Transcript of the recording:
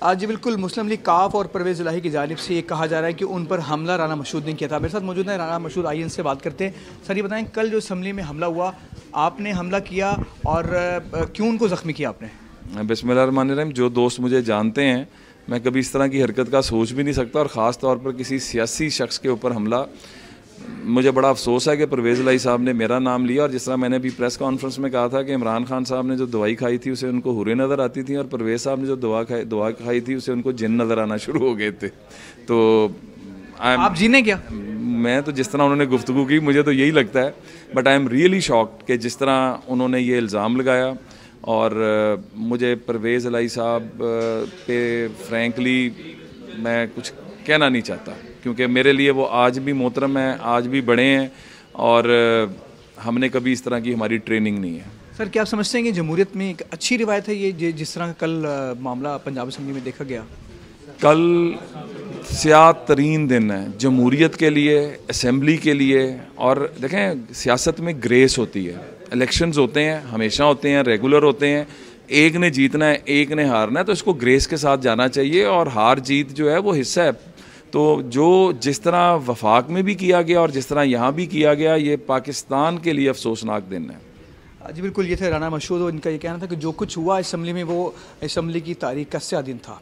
आज बिल्कुल मुस्लिम लीग काफ और परवेज़ इलाही की जानिब से ये कहा जा रहा है कि उन पर हमला राना मशहूद ने किया था। मेरे साथ मौजूद है राना मशहूद, आइए इनसे बात करते हैं। सर ये बताएं, कल जो असम्बली में हमला हुआ, आपने हमला किया और क्यों उनको ज़ख्मी किया आपने? बिस्मिल्लाहिर्रहमानिर्रहीम। जो दोस्त मुझे जानते हैं, मैं कभी इस तरह की हरकत का सोच भी नहीं सकता, और ख़ास तौर पर किसी सियासी शख्स के ऊपर हमला। मुझे बड़ा अफसोस है कि परवेज़ इलाही साहब ने मेरा नाम लिया, और जिस तरह मैंने अभी प्रेस कॉन्फ्रेंस में कहा था कि इमरान खान साहब ने जो दवाई खाई थी उसे उनको हुर्रे नज़र आती थी, और परवेज़ साहब ने जो दवा खाई थी उसे उनको जिन नज़र आना शुरू हो गए थे। तो आप जीने क्या? मैं तो जिस तरह उन्होंने गुफ्तगू की, मुझे तो यही लगता है, but I am really shocked कि जिस तरह उन्होंने ये इल्ज़ाम लगाया। और मुझे परवेज़ इलाही साहब पे फ्रैंकली मैं कुछ कहना नहीं चाहता, क्योंकि मेरे लिए वो आज भी मोहतरम हैं, आज भी बड़े हैं, और हमने कभी इस तरह की हमारी ट्रेनिंग नहीं है। सर क्या आप समझते हैं कि जमहूरियत में एक अच्छी रिवायत है ये, जिस तरह का कल मामला पंजाब असम्बली में देखा गया? कल स्याह तरीन दिन है जमहूरियत के लिए, असम्बली के लिए। और देखें, सियासत में ग्रेस होती है, इलेक्शंस होते हैं, हमेशा होते हैं, रेगुलर होते हैं, एक ने जीतना है, एक ने हारना है, तो इसको ग्रेस के साथ जाना चाहिए, और हार जीत जो है वो हिस्सा है। तो जो जिस तरह वफाक में भी किया गया और जिस तरह यहाँ भी किया गया, ये पाकिस्तान के लिए अफसोसनाक दिन है। जी बिल्कुल, ये थे राना मशहूद, और इनका ये कहना था कि जो कुछ हुआ असम्बली में वो असम्बली की तारीख का स्याह दिन था।